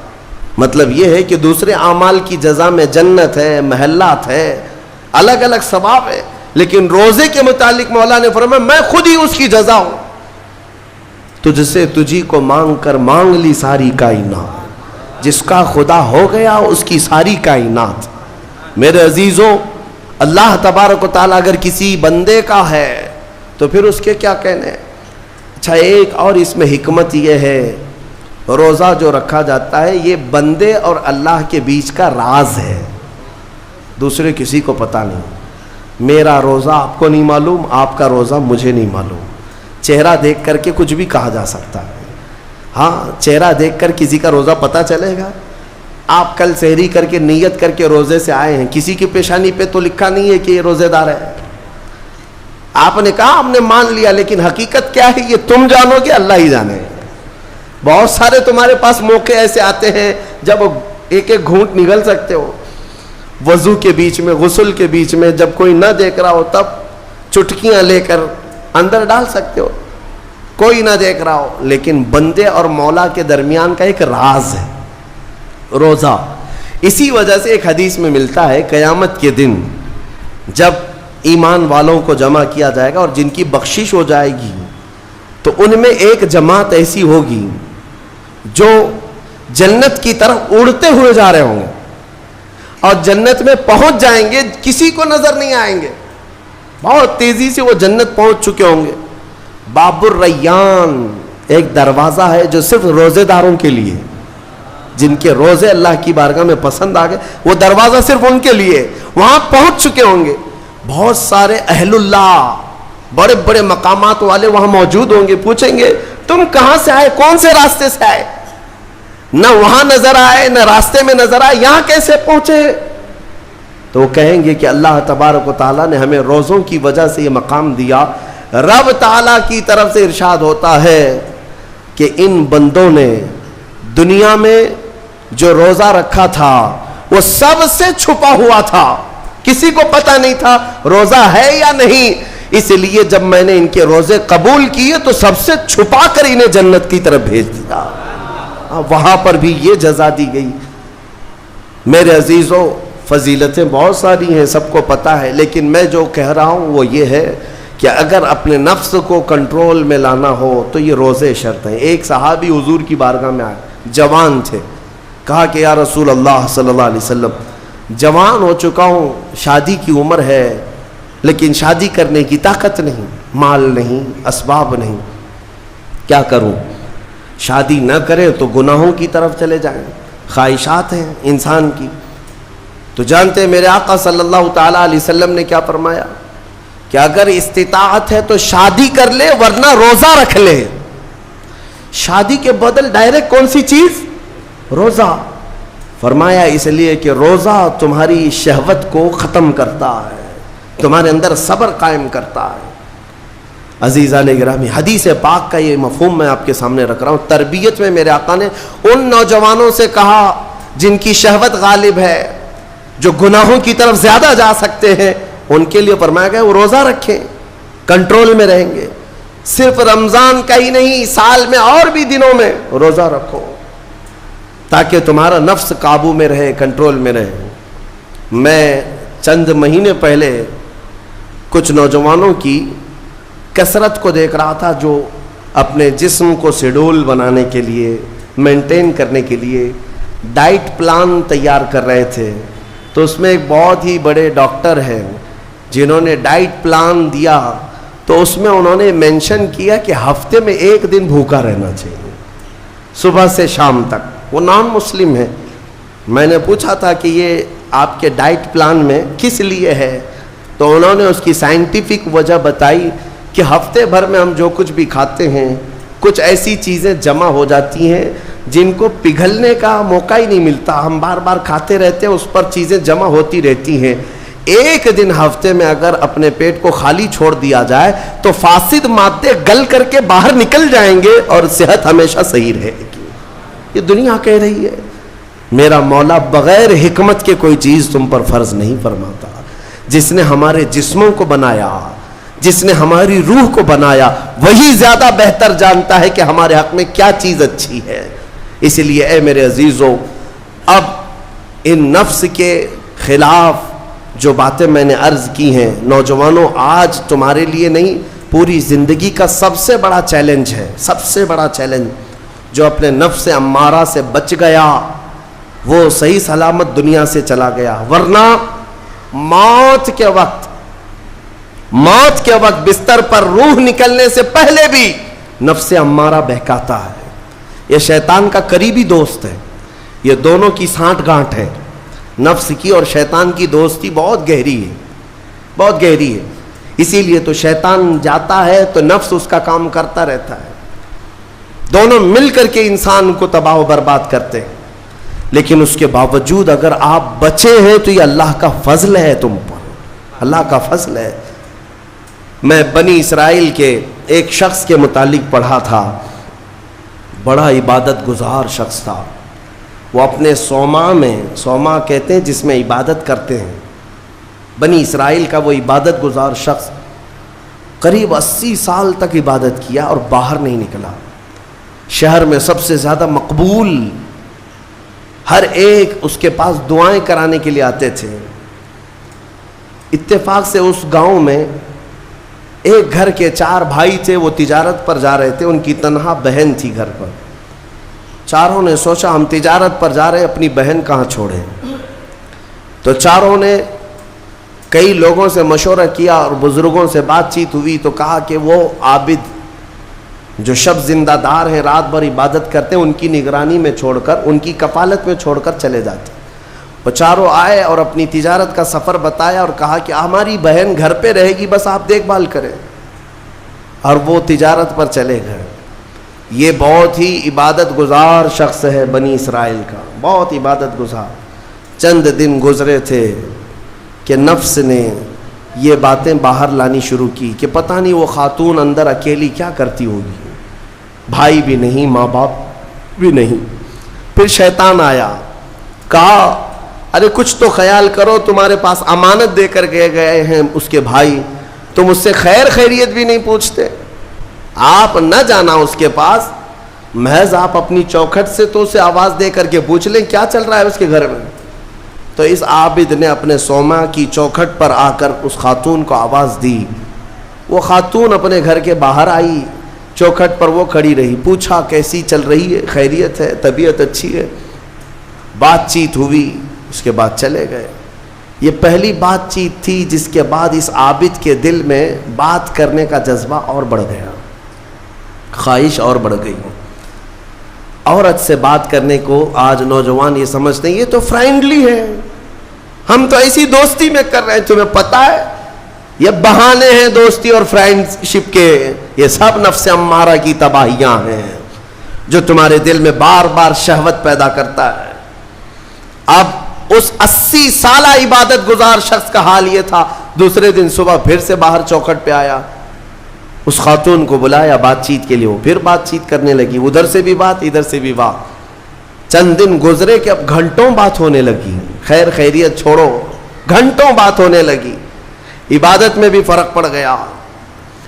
مطلب یہ ہے کہ دوسرے اعمال کی جزا میں جنت ہے، محلات ہے، الگ الگ ثواب ہے، لیکن روزے کے متعلق مولا نے فرمایا میں خود ہی اس کی جزا ہوں. تجھ سے تجھی کو مانگ کر مانگ لی ساری کائنات، جس کا خدا ہو گیا اس کی ساری کائنات. میرے عزیزوں، اللہ تبارک و تعالیٰ اگر کسی بندے کا ہے تو پھر اس کے کیا کہنے. اچھا، ایک اور اس میں حکمت یہ ہے، روزہ جو رکھا جاتا ہے یہ بندے اور اللہ کے بیچ کا راز ہے، دوسرے کسی کو پتہ نہیں. میرا روزہ آپ کو نہیں معلوم، آپ کا روزہ مجھے نہیں معلوم. چہرہ دیکھ کر کے کچھ بھی کہا جا سکتا ہے. ہاں، چہرہ دیکھ کر کسی کا روزہ پتہ چلے گا. آپ کل سحری کر کے نیت کر کے روزے سے آئے ہیں، کسی کی پیشانی پہ تو لکھا نہیں ہے کہ یہ روزے دار ہے. آپ نے کہا ہم نے مان لیا، لیکن حقیقت کیا ہے یہ تم جانو گے، اللہ ہی جانے. بہت سارے تمہارے پاس موقع ایسے آتے ہیں جب ایک ایک گھونٹ نگل سکتے ہو، وضو کے بیچ میں، غسل کے بیچ میں، جب کوئی نہ دیکھ رہا ہو تب چٹکیاں لے کر اندر ڈال سکتے ہو، کوئی نہ دیکھ رہا ہو. لیکن بندے اور مولا کے درمیان کا ایک راز ہے روزہ. اسی وجہ سے ایک حدیث میں ملتا ہے قیامت کے دن جب ایمان والوں کو جمع کیا جائے گا اور جن کی بخشش ہو جائے گی تو ان میں ایک جماعت ایسی ہوگی جو جنت کی طرف اڑتے ہوئے جا رہے ہوں گے اور جنت میں پہنچ جائیں گے، کسی کو نظر نہیں آئیں گے، بہت تیزی سے وہ جنت پہنچ چکے ہوں گے. باب الریان ایک دروازہ ہے جو صرف روزے داروں کے لیے، جن کے روزے اللہ کی بارگاہ میں پسند آ گئے، وہ دروازہ صرف ان کے لیے. وہاں پہنچ چکے ہوں گے، بہت سارے اہل اللہ، بڑے بڑے مقامات والے وہاں موجود ہوں گے. پوچھیں گے تم کہاں سے آئے، کون سے راستے سے آئے؟ نہ وہاں نظر آئے نہ راستے میں نظر آئے، یہاں کیسے پہنچے؟ تو وہ کہیں گے کہ اللہ تبارک و تعالیٰ نے ہمیں روزوں کی وجہ سے یہ مقام دیا. رب تعالیٰ کی طرف سے ارشاد ہوتا ہے کہ ان بندوں نے دنیا میں جو روزہ رکھا تھا وہ سب سے چھپا ہوا تھا، کسی کو پتہ نہیں تھا روزہ ہے یا نہیں. اس لیے جب میں نے ان کے روزے قبول کیے تو سب سے چھپا کر انہیں جنت کی طرف بھیج دیا. وہاں پر بھی یہ جزا دی گئی. میرے عزیزوں، فضیلتیں بہت ساری ہیں، سب کو پتہ ہے، لیکن میں جو کہہ رہا ہوں وہ یہ ہے کہ اگر اپنے نفس کو کنٹرول میں لانا ہو تو یہ روزے شرط ہیں. ایک صحابی حضور کی بارگاہ میں آئے, جوان تھے, کہا کہ یا رسول اللہ صلی اللہ علیہ وسلم, جوان ہو چکا ہوں, شادی کی عمر ہے, لیکن شادی کرنے کی طاقت نہیں, مال نہیں, اسباب نہیں, کیا کروں؟ شادی نہ کرے تو گناہوں کی طرف چلے جائیں, خواہشات ہیں انسان کی. تو جانتے ہیں میرے آقا صلی اللہ تعالیٰ علیہ وسلم نے کیا فرمایا کہ اگر استطاعت ہے تو شادی کر لے, ورنہ روزہ رکھ لے. شادی کے بدل ڈائریکٹ کون سی چیز؟ روزہ. فرمایا اس لیے کہ روزہ تمہاری شہوت کو ختم کرتا ہے, تمہارے اندر صبر قائم کرتا ہے. عزیزان گرامی, حدیث پاک کا یہ مفہوم میں آپ کے سامنے رکھ رہا ہوں. تربیت میں میرے آقا نے ان نوجوانوں سے کہا جن کی شہوت غالب ہے, جو گناہوں کی طرف زیادہ جا سکتے ہیں, ان کے لیے فرمایا گیا وہ روزہ رکھیں, کنٹرول میں رہیں گے. صرف رمضان کا ہی نہیں, سال میں اور بھی دنوں میں روزہ رکھو تاکہ تمہارا نفس قابو میں رہے, کنٹرول میں رہے. میں چند مہینے پہلے کچھ نوجوانوں کی کثرت کو دیکھ رہا تھا جو اپنے جسم کو شیڈول بنانے کے لیے, مینٹین کرنے کے لیے ڈائٹ پلان تیار کر رہے تھے. تو اس میں ایک بہت ہی بڑے ڈاکٹر ہیں جنہوں نے ڈائٹ پلان دیا, تو اس میں انہوں نے مینشن کیا کہ ہفتے میں ایک دن بھوکا رہنا چاہیے, صبح سے شام تک. وہ نان مسلم ہے. میں نے پوچھا تھا کہ یہ آپ کے ڈائٹ پلان میں کس لیے ہے, تو انہوں نے اس کی سائنٹیفک وجہ بتائی کہ ہفتے بھر میں ہم جو کچھ بھی کھاتے ہیں, کچھ ایسی چیزیں جمع ہو جاتی ہیں جن کو پگھلنے کا موقع ہی نہیں ملتا, ہم بار بار کھاتے رہتے ہیں, اس پر چیزیں جمع ہوتی رہتی ہیں. ایک دن ہفتے میں اگر اپنے پیٹ کو خالی چھوڑ دیا جائے تو فاسد مادے گل کر کے باہر نکل جائیں گے اور صحت ہمیشہ صحیح رہے گی. یہ دنیا کہہ رہی ہے. میرا مولا بغیر حکمت کے کوئی چیز تم پر فرض نہیں فرماتا. جس نے ہمارے جسموں کو بنایا, جس نے ہماری روح کو بنایا, وہی زیادہ بہتر جانتا ہے کہ ہمارے حق میں کیا چیز اچھی ہے. اس لیے اے میرے عزیزوں, اب ان نفس کے خلاف جو باتیں میں نے عرض کی ہیں, نوجوانوں, آج تمہارے لیے نہیں پوری زندگی کا سب سے بڑا چیلنج ہے, سب سے بڑا چیلنج. جو اپنے نفس امارہ سے بچ گیا وہ صحیح سلامت دنیا سے چلا گیا, ورنہ موت کے وقت بستر پر روح نکلنے سے پہلے بھی نفس امارہ بہکاتا ہے. یہ شیطان کا قریبی دوست ہے. یہ دونوں کی سانٹھ گانٹھ ہے. نفس کی اور شیطان کی دوستی بہت گہری ہے, بہت گہری ہے. اسی لیے تو شیطان جاتا ہے تو نفس اس کا کام کرتا رہتا ہے. دونوں مل کر کے انسان کو تباہ و برباد کرتے ہیں. لیکن اس کے باوجود اگر آپ بچے ہیں تو یہ اللہ کا فضل ہے تم پر, اللہ کا فضل ہے. میں بنی اسرائیل کے ایک شخص کے متعلق پڑھا تھا, بڑا عبادت گزار شخص تھا. وہ اپنے صومعہ کہتے ہیں جس میں عبادت کرتے ہیں, بنی اسرائیل کا وہ عبادت گزار شخص قریب 80 سال تک عبادت کیا اور باہر نہیں نکلا. شہر میں سب سے زیادہ مقبول, ہر ایک اس کے پاس دعائیں کرانے کے لیے آتے تھے. اتفاق سے اس گاؤں میں ایک گھر کے 4 بھائی تھے, وہ تجارت پر جا رہے تھے. ان کی تنہا بہن تھی گھر پر. چاروں نے سوچا ہم تجارت پر جا رہے ہیں, اپنی بہن کہاں چھوڑیں. تو چاروں نے کئی لوگوں سے مشورہ کیا اور بزرگوں سے بات چیت ہوئی تو کہا کہ وہ عابد جو شب زندہ دار ہیں, رات بھر عبادت کرتے ہیں, ان کی نگرانی میں چھوڑ کر, ان کی کفالت میں چھوڑ کر چلے جاتے. وہ چاروں آئے اور اپنی تجارت کا سفر بتایا اور کہا کہ ہماری بہن گھر پہ رہے گی, بس آپ دیکھ بھال کریں. اور وہ تجارت پر چلے گئے. یہ بہت ہی عبادت گزار شخص ہے بنی اسرائیل کا, بہت عبادت گزار. چند دن گزرے تھے کہ نفس نے یہ باتیں باہر لانی شروع کی کہ پتہ نہیں وہ خاتون اندر اکیلی کیا کرتی ہوگی, بھائی بھی نہیں, ماں باپ بھی نہیں. پھر شیطان آیا, کہا ارے کچھ تو خیال کرو, تمہارے پاس امانت دے کر گئے ہیں اس کے بھائی, تم اس سے خیر خیریت بھی نہیں پوچھتے. آپ نہ جانا اس کے پاس, محض آپ اپنی چوکھٹ سے تو اسے آواز دے کر کے پوچھ لیں کیا چل رہا ہے اس کے گھر میں. تو اس عابد نے اپنے صومعہ کی چوکھٹ پر آ کر اس خاتون کو آواز دی وہ خاتون اپنے گھر کے باہر آئی، چوکھٹ پر وہ کھڑی رہی، پوچھا کیسی چل رہی ہے، خیریت ہے، طبیعت اچھی ہے، بات چیت ہوئی، اس کے بعد چلے گئے۔ یہ پہلی بات چیت تھی جس کے بعد اس عابد کے دل میں بات کرنے کا جذبہ اور بڑھ گیا، خواہش اور بڑھ گئی۔ عورت سے بات کرنے کو آج نوجوان یہ سمجھتے ہیں یہ تو فرینڈلی ہے، ہم تو ایسی دوستی میں کر رہے ہیں، تمہیں پتہ ہے یہ بہانے ہیں دوستی اور فرینڈشپ کے، یہ سب نفس امارہ کی تباہیاں ہیں جو تمہارے دل میں بار بار شہوت پیدا کرتا ہے۔ اب اس 80 سالہ عبادت گزار شخص کا حال یہ تھا، دوسرے دن صبح پھر سے باہر چوکھٹ پہ آیا، اس خاتون کو بلایا بات چیت کے لیے، وہ پھر بات چیت کرنے لگی، ادھر سے بھی بات ادھر سے بھی بات۔ چند دن گزرے کہ اب گھنٹوں بات ہونے لگی، خیر خیریت چھوڑو، گھنٹوں بات ہونے لگی، عبادت میں بھی فرق پڑ گیا۔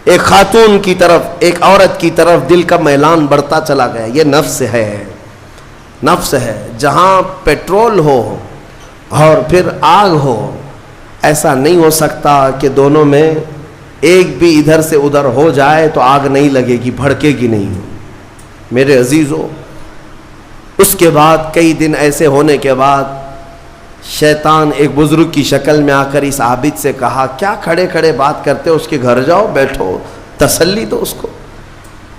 ایک خاتون کی طرف، ایک عورت کی طرف دل کا میلان بڑھتا چلا گیا۔ یہ نفس ہے، نفس ہے۔ جہاں پیٹرول ہو اور پھر آگ ہو، ایسا نہیں ہو سکتا کہ دونوں میں ایک بھی ادھر سے ادھر ہو جائے تو آگ نہیں لگے گی، بھڑکے گی نہیں۔ میرے عزیزو، اس کے بعد کئی دن ایسے ہونے کے بعد شیطان ایک بزرگ کی شکل میں آ کر اس عابد سے کہا کیا کھڑے کھڑے بات کرتے ہو، اس کے گھر جاؤ، بیٹھو، تسلی دو اس کو۔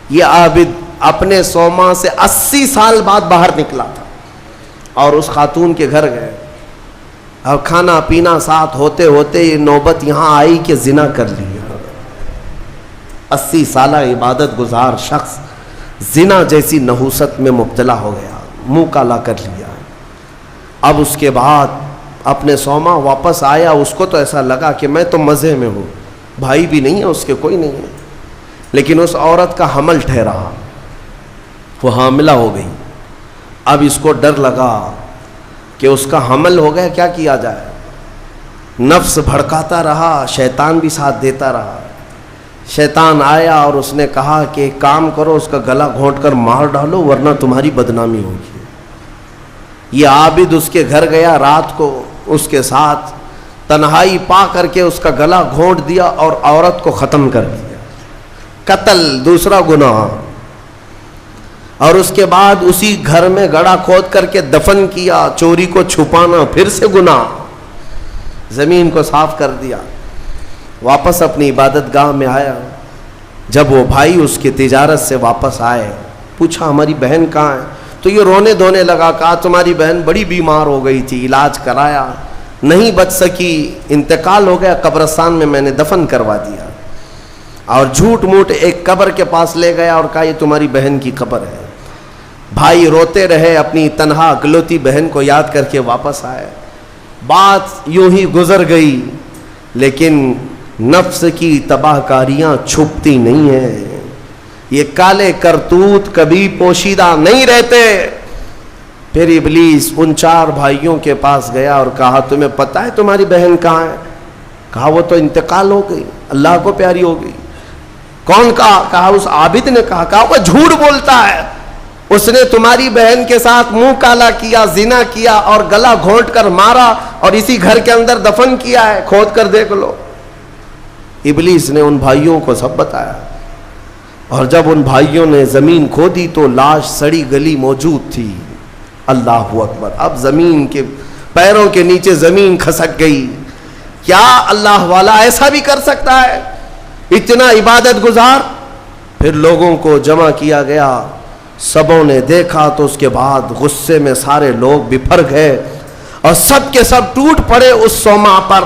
یہ عابد اپنے سوما سے 80 سال بعد باہر نکلا تھا اور اس خاتون کے گھر گئے، اور کھانا پینا ساتھ ہوتے ہوتے یہ نوبت یہاں آئی کہ زنا کر لیا۔ 80 سالہ عبادت گزار شخص زنا جیسی نحوست میں مبتلا ہو گیا، منہ کالا کر لیا۔ اب اس کے بعد اپنے سوما واپس آیا، اس کو تو ایسا لگا کہ میں تو مزے میں ہوں، بھائی بھی نہیں ہے اس کے، کوئی نہیں ہے، لیکن اس عورت کا حمل ٹھہرا، وہ حاملہ ہو گئی۔ اب اس کو ڈر لگا کہ اس کا حمل ہو گیا، کیا کیا جائے؟ نفس بھڑکاتا رہا، شیطان بھی ساتھ دیتا رہا۔ شیطان آیا اور اس نے کہا کہ ایک کام کرو، اس کا گلا گھونٹ کر مار ڈالو ورنہ تمہاری بدنامی ہوگی۔ یہ عابد اس کے گھر گیا، رات کو اس کے ساتھ تنہائی پا کر کے اس کا گلا گھونٹ دیا اور عورت کو ختم کر دیا۔ قتل دوسرا گناہ، اور اس کے بعد اسی گھر میں گڑھا کھود کر کے دفن کیا۔ چوری کو چھپانا پھر سے گناہ، زمین کو صاف کر دیا۔ واپس اپنی عبادت گاہ میں آیا، جب وہ بھائی اس کی تجارت سے واپس آئے، پوچھا ہماری بہن کہاں ہے؟ تو یہ رونے دھونے لگا، کہا تمہاری بہن بڑی بیمار ہو گئی تھی، علاج کرایا، نہیں بچ سکی، انتقال ہو گیا، قبرستان میں میں نے دفن کروا دیا، اور جھوٹ موٹ ایک قبر کے پاس لے گیا اور کہا یہ تمہاری بہن کی قبر ہے۔ بھائی روتے رہے، اپنی تنہا اکلوتی بہن کو یاد کر کے واپس آئے۔ بات یوں ہی گزر گئی، لیکن نفس کی تباہ کاریاں چھپتی نہیں ہیں، یہ کالے کرتوت کبھی پوشیدہ نہیں رہتے۔ پھر ابلیس ان 4 بھائیوں کے پاس گیا اور کہا تمہیں پتہ ہے تمہاری بہن کہاں ہے؟ کہا وہ تو انتقال ہو گئی، اللہ کو پیاری ہو گئی۔ کون کہا؟ کہا اس عابد نے کہا۔ کہا وہ جھوٹ بولتا ہے، اس نے تمہاری بہن کے ساتھ منہ کالا کیا، زنا کیا اور گلا گھونٹ کر مارا اور اسی گھر کے اندر دفن کیا ہے، کھود کر دیکھ لو۔ ابلیس نے ان بھائیوں کو سب بتایا، اور جب ان بھائیوں نے زمین کھودی تو لاش سڑی گلی موجود تھی۔ اللہ اکبر! اب زمین کے پیروں کے نیچے زمین کھسک گئی۔ کیا اللہ والا ایسا بھی کر سکتا ہے؟ اتنا عبادت گزار۔ پھر لوگوں کو جمع کیا گیا، سبوں نے دیکھا تو اس کے بعد غصے میں سارے لوگ بپھر گئے اور سب کے سب ٹوٹ پڑے اس سوما پر،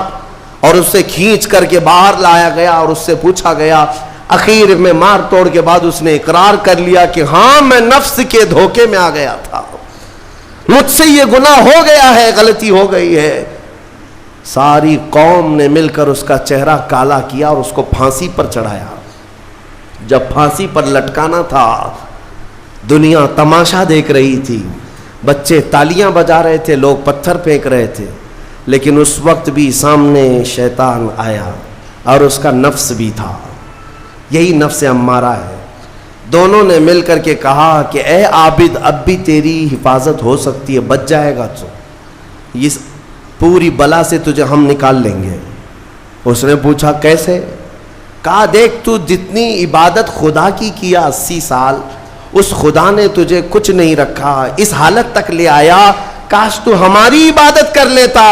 اور اسے کھینچ کر کے باہر لایا گیا اور اس سے پوچھا گیا۔ اخیر میں مار توڑ کے بعد اس نے اقرار کر لیا کہ ہاں میں نفس کے دھوکے میں آ گیا تھا، مجھ سے یہ گناہ ہو گیا ہے، غلطی ہو گئی ہے۔ ساری قوم نے مل کر اس کا چہرہ کالا کیا اور اس کو پھانسی پر چڑھایا۔ جب پھانسی پر لٹکانا تھا، دنیا تماشا دیکھ رہی تھی، بچے تالیاں بجا رہے تھے، لوگ پتھر پھینک رہے تھے، لیکن اس وقت بھی سامنے شیطان آیا اور اس کا نفس بھی تھا۔ یہی نفس امارہ ہے۔ دونوں نے مل کر کے کہا کہ اے عابد، اب بھی تیری حفاظت ہو سکتی ہے، بچ جائے گا تو، اس پوری بلا سے تجھے ہم نکال لیں گے۔ اس نے پوچھا کیسے؟ کہا دیکھ تو جتنی عبادت خدا کی کیا 80 سال، اس خدا نے تجھے کچھ نہیں رکھا، اس حالت تک لے آیا، کاش تو ہماری عبادت کر لیتا،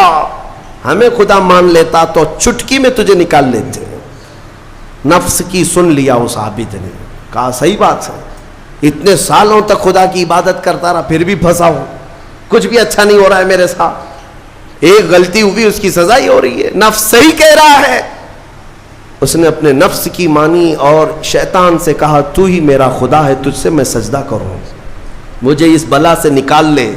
ہمیں خدا مان لیتا تو چٹکی میں تجھے نکال لیتے۔ نفس کی سن لیا اس عابد نے، کہا صحیح بات ہے، اتنے سالوں تک خدا کی عبادت کرتا رہا پھر بھی پھنسا ہوں، کچھ بھی اچھا نہیں ہو رہا ہے میرے ساتھ، ایک غلطی ہوئی اس کی سزا ہی ہو رہی ہے، نفس صحیح کہہ رہا ہے۔ اس نے اپنے نفس کی مانی اور شیطان سے کہا تو ہی میرا خدا ہے، تجھ سے میں سجدہ کروں، مجھے اس بلا سے نکال لے۔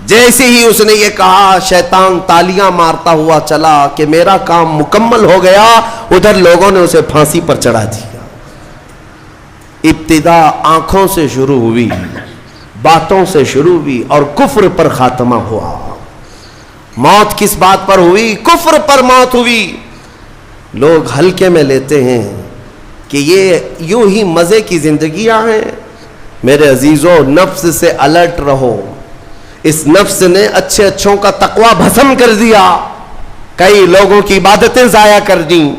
جیسے ہی اس نے یہ کہا شیطان تالیاں مارتا ہوا چلا کہ میرا کام مکمل ہو گیا، ادھر لوگوں نے اسے پھانسی پر چڑھا دیا۔ ابتدا آنکھوں سے شروع ہوئی، باتوں سے شروع ہوئی اور کفر پر خاتمہ ہوا۔ موت کس بات پر ہوئی؟ کفر پر موت ہوئی۔ لوگ ہلکے میں لیتے ہیں کہ یہ یوں ہی مزے کی زندگیاں ہیں۔ میرے عزیزو، نفس سے الرٹ رہو، اس نفس نے اچھے اچھوں کا تقوی بھسم کر دیا، کئی لوگوں کی عبادتیں ضائع کر دیں،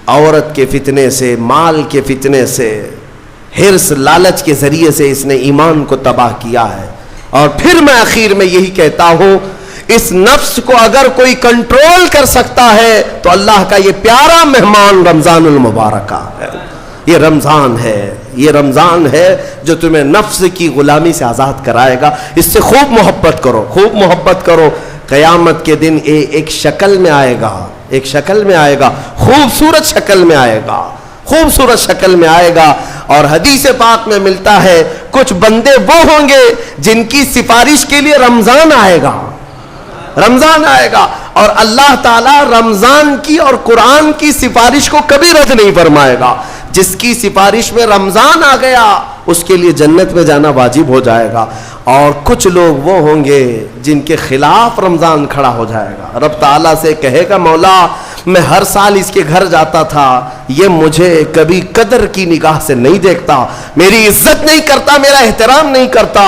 عورت کے فتنے سے، مال کے فتنے سے، حرص لالچ کے ذریعے سے اس نے ایمان کو تباہ کیا ہے۔ اور پھر میں آخر میں یہی کہتا ہوں، اس نفس کو اگر کوئی کنٹرول کر سکتا ہے تو اللہ کا یہ پیارا مہمان رمضان المبارکہ ہے۔ یہ رمضان ہے، یہ رمضان ہے جو تمہیں نفس کی غلامی سے آزاد کرائے گا۔ اس سے خوب محبت کرو، خوب محبت کرو۔ قیامت کے دن ایک شکل میں آئے گا، ایک شکل میں آئے گا، خوبصورت شکل میں آئے گا، خوبصورت شکل میں آئے گا۔ اور حدیث پاک میں ملتا ہے کچھ بندے وہ ہوں گے جن کی سفارش کے لیے رمضان آئے گا، رمضان آئے گا، اور اللہ تعالیٰ رمضان کی اور قرآن کی سفارش کو کبھی رد نہیں فرمائے گا۔ جس کی سفارش میں رمضان آ گیا اس کے لیے جنت میں جانا واجب ہو جائے گا، اور کچھ لوگ وہ ہوں گے جن کے خلاف رمضان کھڑا ہو جائے گا۔ رب تعالیٰ سے کہے گا مولا میں ہر سال اس کے گھر جاتا تھا، یہ مجھے کبھی قدر کی نگاہ سے نہیں دیکھتا، میری عزت نہیں کرتا، میرا احترام نہیں کرتا۔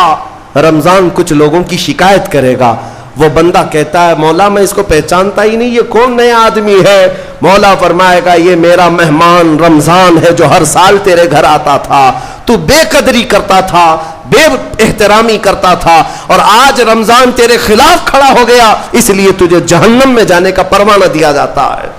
رمضان کچھ لوگوں کی شکایت کرے گا، وہ بندہ کہتا ہے مولا میں اس کو پہچانتا ہی نہیں، یہ کون نیا آدمی ہے؟ مولا فرمائے گا یہ میرا مہمان رمضان ہے جو ہر سال تیرے گھر آتا تھا، تو بے قدری کرتا تھا، بے احترامی کرتا تھا، اور آج رمضان تیرے خلاف کھڑا ہو گیا، اس لیے تجھے جہنم میں جانے کا پروانہ دیا جاتا ہے۔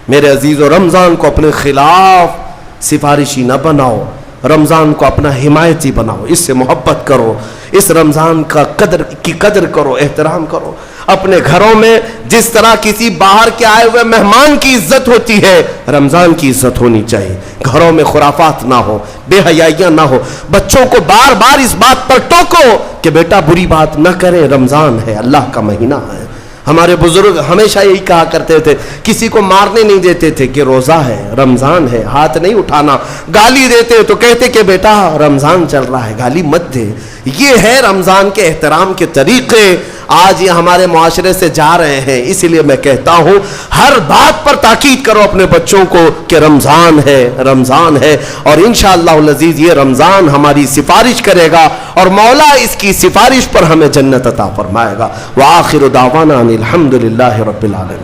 میرے عزیزو، رمضان کو اپنے خلاف سفارشی نہ بناؤ، رمضان کو اپنا حمایتی بناؤ، اس سے محبت کرو، اس رمضان کا قدر کرو، احترام کرو۔ اپنے گھروں میں جس طرح کسی باہر کے آئے ہوئے مہمان کی عزت ہوتی ہے، رمضان کی عزت ہونی چاہیے۔ گھروں میں خرافات نہ ہو، بے حیائیاں نہ ہو، بچوں کو بار بار اس بات پر ٹوکو کہ بیٹا بری بات نہ کرے، رمضان ہے، اللہ کا مہینہ ہے۔ ہمارے بزرگ ہمیشہ یہی کہا کرتے تھے، کسی کو مارنے نہیں دیتے تھے کہ روزہ ہے، رمضان ہے، ہاتھ نہیں اٹھانا، گالی دیتے تو کہتے کہ بیٹا رمضان چل رہا ہے، گالی مت دے۔ یہ ہے رمضان کے احترام کے طریقے، آج یہ ہمارے معاشرے سے جا رہے ہیں۔ اس لیے میں کہتا ہوں ہر بات پر تاکید کرو اپنے بچوں کو کہ رمضان ہے، رمضان ہے، اور انشاءاللہ العزیز یہ رمضان ہماری سفارش کرے گا، اور مولا اس کی سفارش پر ہمیں جنت عطا فرمائے گا۔ وآخر دعوانا الحمدللہ رب العالمین۔